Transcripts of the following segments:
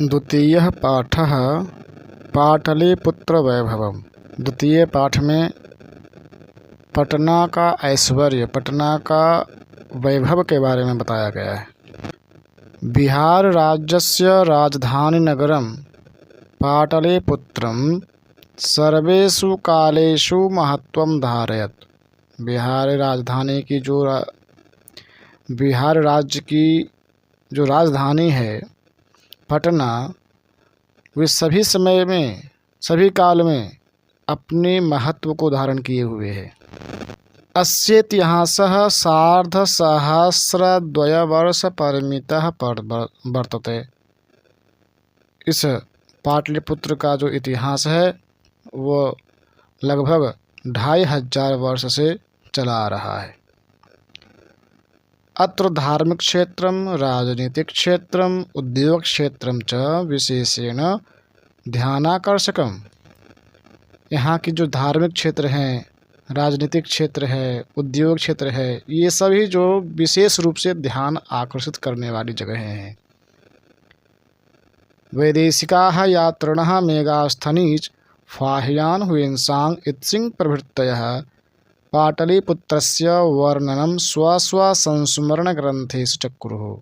द्वितीयः पाठः पाटलिपुत्रवैभवम्। द्वितीय पाठ में पटना का ऐश्वर्य, पटना का वैभव के बारे में बताया गया है। बिहार राज्यस्य राजधानी नगरम पाटलिपुत्रम सर्वेषु कालेषु महत्वं धारयत। बिहार राज्य की जो राजधानी है पटना, वे सभी समय में, सभी काल में अपने महत्व को धारण किए हुए है। अस्य इतिहासः सार्धसहस्रद्वयवर्षपरिमितः वर्तते। इस पाटलिपुत्र का जो इतिहास है वो लगभग 2500 वर्ष से चला आ रहा है। अत्र धार्मिक क्षेत्रम, राजनीतिक क्षेत्रम, उद्योग क्षेत्रम च विशेषेण ध्यानाकर्षकम। यहाँ की जो धार्मिक क्षेत्र हैं, राजनीतिक क्षेत्र है, उद्योग क्षेत्र है, ये सभी जो विशेष रूप से ध्यान आकर्षित करने वाली जगहें हैं। वैदेशिकाः यात्रिणः मेगास्थनीज फाह्यान् हुयेन्सांग इत्सिंग प्रभृतयः पाटलिपुत्रस्य वर्णनम स्वस्वसंस्मरण ग्रंथेषु चक्रुः।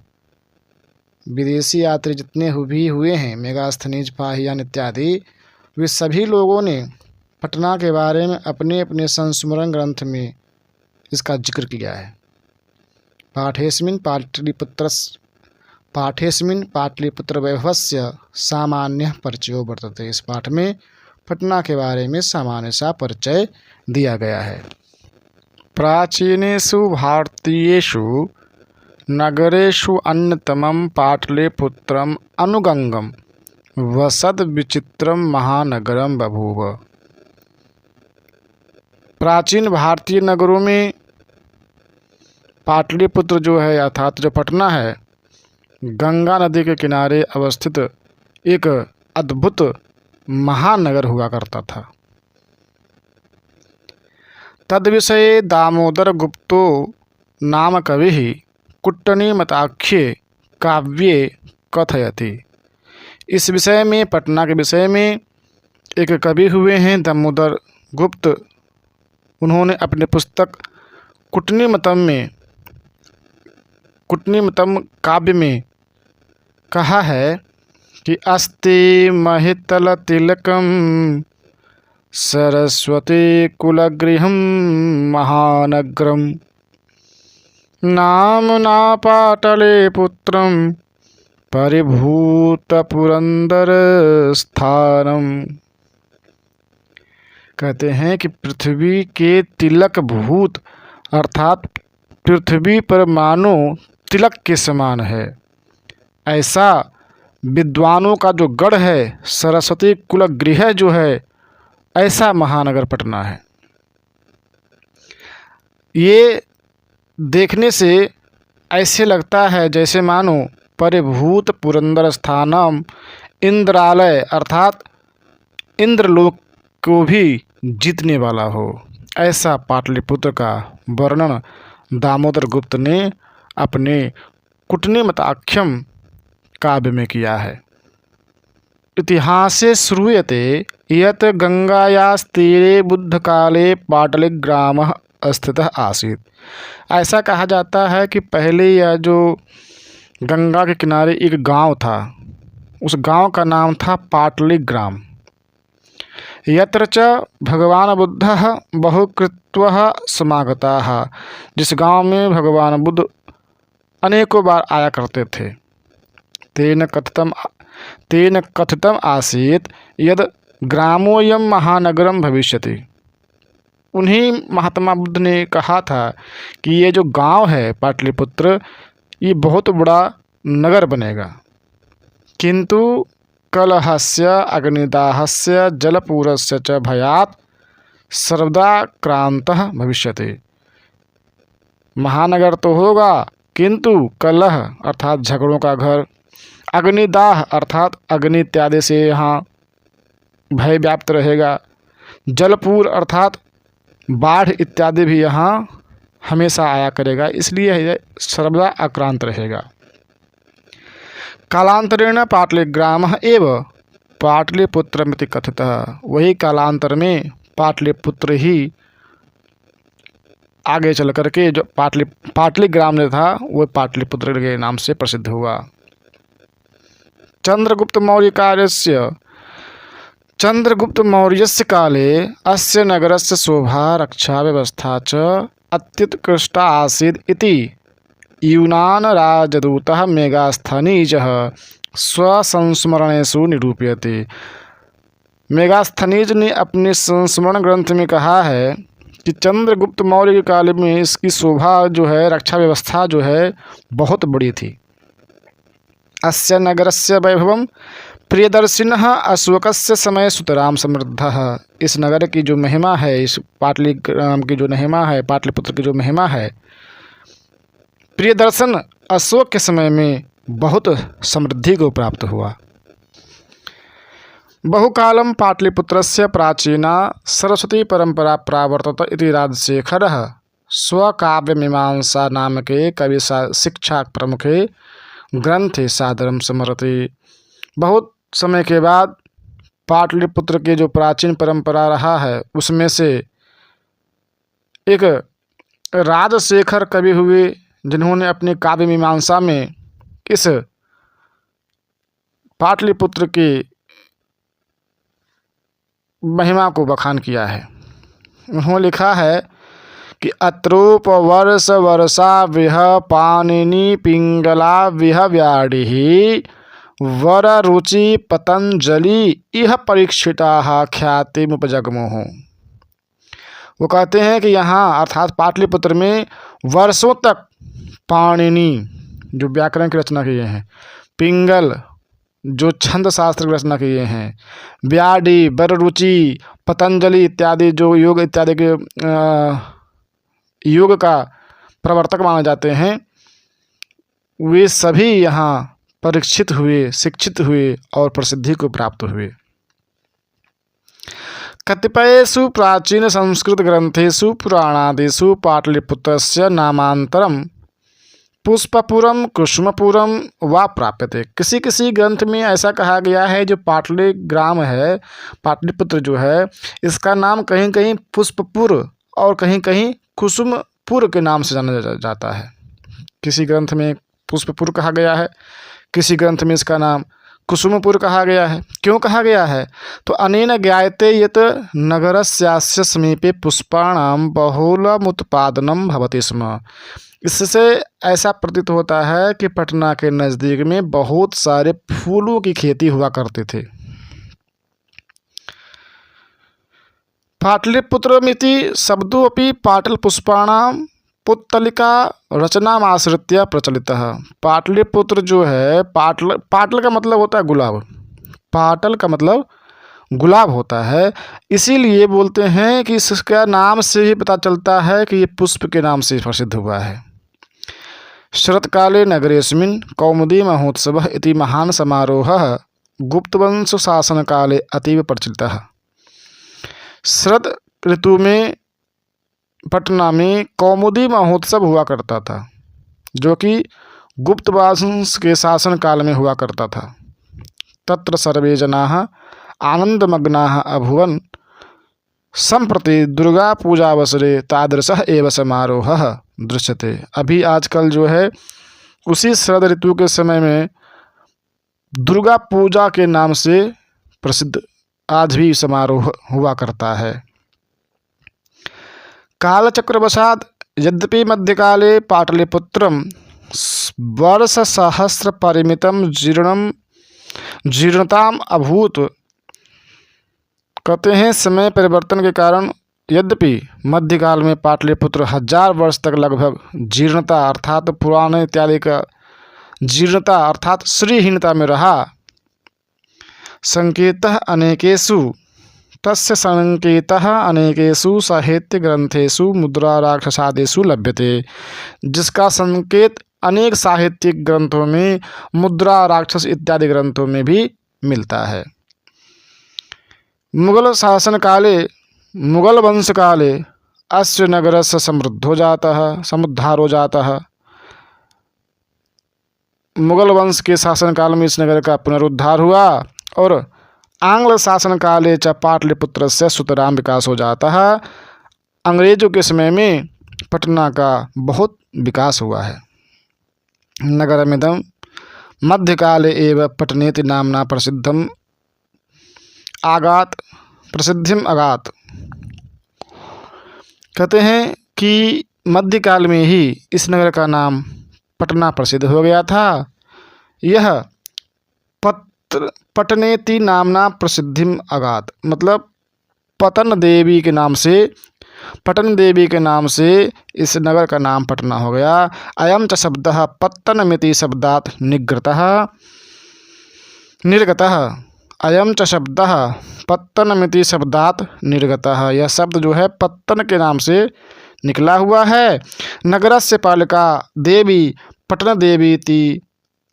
विदेशी यात्री जितने भी हुए हैं, मेगास्थनीज, फाहियान इत्यादि, वे सभी लोगों ने पटना के बारे में अपने अपने संस्मरण ग्रंथ में इसका जिक्र किया है। पाठेस्मिन् पाटलिपुत्र वैभवस्य सामान्य परिचयो वर्तते। इस पाठ में पटना के बारे में सामान्य सा परिचय दिया गया है। प्राचीनेषु भारतीयेषु नगरेषु अन्यतमं पाटलिपुत्रम् अनुगंगम वसद विचित्रम महानगरम बभूव। प्राचीन भारतीय नगरों में पाटलिपुत्र जो है, अर्थात जो पटना है, गंगा नदी के किनारे अवस्थित एक अद्भुत महानगर हुआ करता था। तद विषये दामोदर गुप्तो नाम कविः कुट्टनीमताख्ये काव्ये कथयति। इस विषय में, पटना के विषय में एक कवि हुए हैं दामोदर गुप्त। उन्होंने अपने पुस्तक कुट्टनीमतम काव्य में कहा है कि अस्ति महितल तिलकम सरस्वती कुलगृहम महानगरम नामना पाटलिपुत्रम परिभूत पुरंदर स्थानम। कहते हैं कि पृथ्वी के तिलक भूत, अर्थात पृथ्वी पर मानो तिलक के समान है, ऐसा विद्वानों का जो गढ़ है, सरस्वती कुल गृह जो है, ऐसा महानगर पटना है। ये देखने से ऐसे लगता है जैसे मानो परिभूत पुरंदर स्थानम, इंद्रालय अर्थात इंद्रलोक को भी जीतने वाला हो। ऐसा पाटलिपुत्र का वर्णन दामोदर गुप्त ने अपने कुट्टनीमताख्यम काव्य में किया है। इतिहासे श्रूयते यत् गंगायास्तीरे बुद्धकाले पाटलिग्रामः स्थितः आसीत्। ऐसा कहा जाता है कि पहले यह जो गंगा के किनारे एक गांव था, उस गांव का नाम था पाटलिग्राम। यत्र च भगवान बुद्धः बहुकृत्वः समागताः। जिस गांव में भगवान बुद्ध अनेकों बार आया करते थे। तेन कथितम आसीत यद ग्रामोयम महानगरम भविष्यति। उन्हीं महात्मा बुद्ध ने कहा था कि ये जो गांव है पाटलिपुत्र, ये बहुत बड़ा नगर बनेगा। किंतु कलहस्य अग्निदाहस्य जलपूरस्य च भयात् सर्वदा क्रांतः भविष्यति। महानगर तो होगा, किंतु कलह अर्थात झगड़ों का घर, अग्निदाह अर्थात अग्नि इत्यादि से यहाँ भय व्याप्त रहेगा, जलपूर अर्थात बाढ़ इत्यादि भी यहाँ हमेशा आया करेगा, इसलिए यह सर्वदा आक्रांत रहेगा। कालांतरेण पाटलिग्रामः एव पाटलिपुत्रमिति कथितः। वही कालांतर में पाटलिपुत्र ही आगे चल करके जो पाटलिग्राम जो था वो पाटलिपुत्र के नाम से प्रसिद्ध हुआ। चंद्रगुप्त मौर्यस्य काले अस्य नगरस्य शोभा रक्षा व्यवस्था च अत्युत्कृष्टा आसीत् इति यूनान राजदूतः मेगास्थनीजः स्वसंस्मरणेषु निरूपयति। मेगास्थनीज ने अपने संस्मरण ग्रंथ में कहा है कि चंद्रगुप्त मौर्य के काल में इसकी शोभा जो है, रक्षा व्यवस्था जो है बहुत बड़ी थी। अस्य नगरस्य वैभवं प्रियदर्शिनः अशोकस्य समय सुतराम समृद्धः। इस नगर की जो महिमा है, इस पाटलिग्राम की जो महिमा है, पाटलिपुत्र की जो महिमा है, प्रियदर्शन अशोक के समय में बहुत समृद्धि को प्राप्त हुआ। बहुकालं पाटलिपुत्रस्य प्राचीना सरस्वती परंपरा प्रावर्तत इति राजशेखरः स्वकाव्यमीमांसा नामके कवि शिक्षा प्रमुखे ग्रंथे सादरम स्मरति। बहुत समय के बाद पाटलिपुत्र के जो प्राचीन परंपरा रहा है उसमें से एक राजशेखर कवि हुए जिन्होंने अपने काव्य मीमांसा में इस पाटलिपुत्र की महिमा को बखान किया है। उन्होंने लिखा है कि अत्रोप वर्ष वर्षा विह पाणिनि पिंगला विह व्याडिः वर रुचि पतंजलि इह परीक्षिता ख्यातिमुपजग्मुः। वो कहते हैं कि यहाँ अर्थात पाटलिपुत्र में वर्षों तक पाणिनि जो व्याकरण की रचना किए हैं, पिंगल जो छंद शास्त्र की रचना किए हैं, व्याडी वररुचि पतंजलि इत्यादि जो योग इत्यादि के योग का प्रवर्तक माने जाते हैं, वे सभी यहाँ परीक्षित हुए, शिक्षित हुए और प्रसिद्धि को प्राप्त हुए। कतिपयेषु प्राचीन संस्कृत ग्रंथेषु पुराणादिषु पाटलिपुत्रस्य नामांतरम पुष्पपुरम कुसुमपुरम वा प्राप्यते। किसी किसी ग्रंथ में ऐसा कहा गया है जो पाटलिग्राम है, पाटलिपुत्र जो है, इसका नाम कहीं कहीं पुष्पपुर और कहीं कहीं कुसुमपुर के नाम से जाना जाता है। किसी ग्रंथ में पुष्पपुर कहा गया है, किसी ग्रंथ में इसका नाम कुसुमपुर कहा गया है। क्यों कहा गया है? तो अनेन ज्ञायते यत् नगरस्यास्य समीपे पुष्पाणां बहुलमुत्पादनं भवति स्म। इससे ऐसा प्रतीत होता है कि पटना के नज़दीक में बहुत सारे फूलों की खेती हुआ करते थे। पाटलिपुत्रमिति शब्दोऽपि पाटलपुष्पाणां पुत्तलिका रचनामाश्रित्य प्रचलितः। पाटलिपुत्र जो है, पाटल का मतलब होता है गुलाब, पाटल का मतलब गुलाब होता है, इसीलिए बोलते हैं कि इसका नाम से ही पता चलता है कि ये पुष्प के नाम से प्रसिद्ध हुआ है। शरत्काले नगरेस्मिन् कौमुदी महोत्सवः इति महान् समारोहः गुप्तवंश शासनकाले अतीव प्रचलितः। शरद ऋतु में पटना में कौमुदी महोत्सव हुआ करता था, जो कि गुप्त वंश के शासन काल में हुआ करता था। तत्र सर्वे जनाः आनंदमग्नाः अभूवन्। सम्प्रति दुर्गा पूजावसरे तादृशः एव समारोहः दृश्यते। अभी आजकल जो है उसी शरद ऋतु के समय में दुर्गा पूजा के नाम से प्रसिद्ध आज भी समारोह हुआ करता है। कालचक्रवशात् यद्यपि मध्यकाले पाटलिपुत्रं वर्षसहस्रपरिमितं जीर्णताम् अभूत्। कहते हैं समय परिवर्तन के कारण यद्यपि मध्यकाल में पाटलिपुत्र 1000 वर्ष तक लगभग जीर्णता अर्थात पुराने इत्यादि का जीर्णता अर्थात श्रीहीनता में रहा। संकेतः अनेकेषु तस्य संकेतः अनेकेषु साहित्य ग्रंथेषु मुद्रा राक्षसादिषु लभ्यते। जिसका संकेत अनेक साहित्यिक ग्रंथों में, मुद्रा राक्षस इत्यादि ग्रंथों में भी मिलता है। मुगल शासन काले, मुगल वंश काले अस्य नगरस्य समुद्धारो जातः। मुगल वंश के शासनकाल में इस नगर का पुनरुद्धार हुआ और आंग्ल शासनकाले च पाटलिपुत्रस्य सुतरां विकास हो जाता है। अंग्रेजों के समय में पटना का बहुत विकास हुआ है। नगरमिदं मध्यकाले एव पटनेति नामना प्रसिद्धिम अगात। कहते हैं कि मध्यकाल में ही इस नगर का नाम पटना प्रसिद्ध हो गया था। यह पटनेति नामना प्रसिद्धिम अगात, मतलब पटन देवी के नाम से इस नगर का नाम पटना हो गया। अयं च शब्दः पत्तनमिति शब्दात् निर्गतः। अयं च शब्दः पत्तनमिति शब्दात् निर्गतः। यह शब्द जो है पत्तन के नाम से निकला हुआ है। नगरस्य पालिका देवी पटन देवीति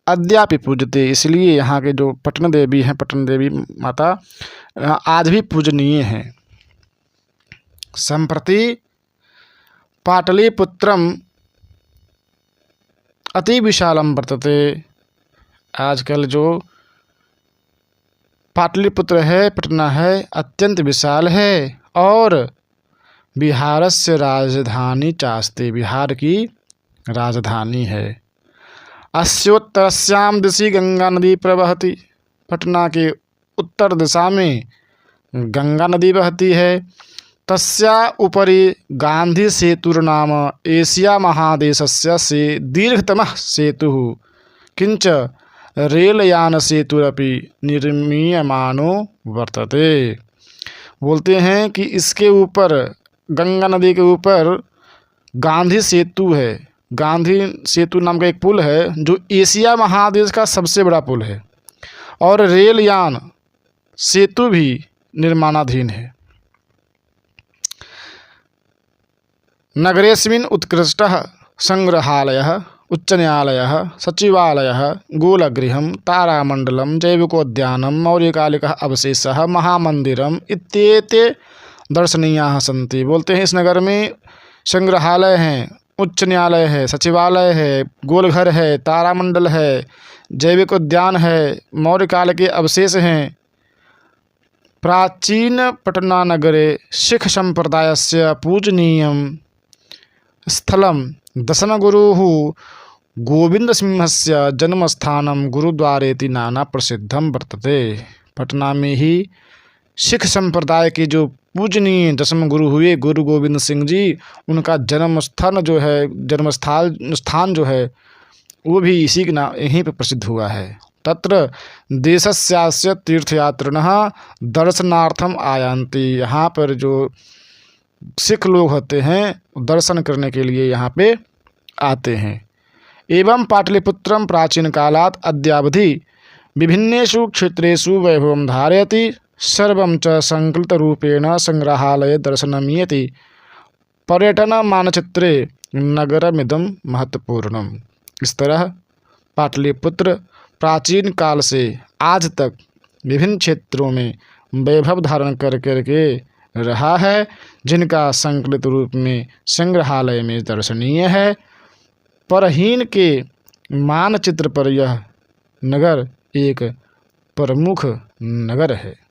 अद्यापि पूजते। इसलिए यहाँ के जो पटन देवी हैं, पटन देवी माता आज भी पूजनीय हैं। संप्रति पाटलिपुत्रम अति विशालम वर्तते। आजकल जो पाटलिपुत्र है, पटना है, अत्यंत विशाल है और बिहारस्य राजधानी चास्ते, बिहार की राजधानी है। अस्योत्तरस्यां दिशि गंगा नदी प्रवहति। पटना के उत्तर दिशा में गंगा नदी बहती है। तस्या उपरि गांधी सेतुर्नाम एशिया महादेशस्य से दीर्घतमः सेतुः किंच रेलयान सेतुरपि निर्मीयमानो वर्तते। बोलते हैं कि इसके ऊपर, गंगा नदी के ऊपर गांधी सेतु है। गांधी सेतु नाम का एक पुल है जो एशिया महादेश का सबसे बड़ा पुल है और रेलयान सेतु भी निर्माणाधीन है। नगरेस्मिन् उत्कृष्टः संग्रहालयः, उच्च न्यायालयः, सचिवालयः, गोलगृहं, तारामण्डलं, जैविकोद्यानं, मौर्यकालिकः अवशेषः, महामन्दिरम् इत्येते दर्शनीयाः सन्ति। बोलते हैं इस नगर में संग्रहालय हैं, उच्च न्यायालय है, सचिवालय है, गोलघर है, तारामंडल है, जैविक उद्यान है, मौर्य काल के अवशेष हैं। प्राचीन पटना नगरे सिख संप्रदायस्य पूजनीयं स्थलं दशमगुरुः गोविंदसिंहस्य जन्मस्थानं गुरुद्वारेति नाना प्रसिद्धं वर्तते। पटना में ही सिख संप्रदाय के जो पूजनीय दशम गुरु हुए गुरु गोविंद सिंह जी, उनका जन्मस्थान जो है वो भी इसी के नाम यहीं पर प्रसिद्ध हुआ है। तत्र देशस्यास्य तीर्थयात्रिणः दर्शनार्थम आयान्ति। यहाँ पर जो सिख लोग होते हैं दर्शन करने के लिए यहाँ पे आते हैं। एवं पाटलिपुत्रम प्राचीन कालात् अद्यावधि विभिन्नेषु क्षेत्रेषु वैभवं धारयति। सर्वं च संकलितरूपेण संग्रहालय दर्शनमीयति। पर्यटन मानचित्रे नगरमिदं महत्वपूर्णम्। इस तरह पाटलिपुत्र प्राचीन काल से आज तक विभिन्न क्षेत्रों में वैभव धारण कर करके रहा है, जिनका संकलित रूप में संग्रहालय में दर्शनीय है। परहीन के मानचित्र पर यह नगर एक प्रमुख नगर है।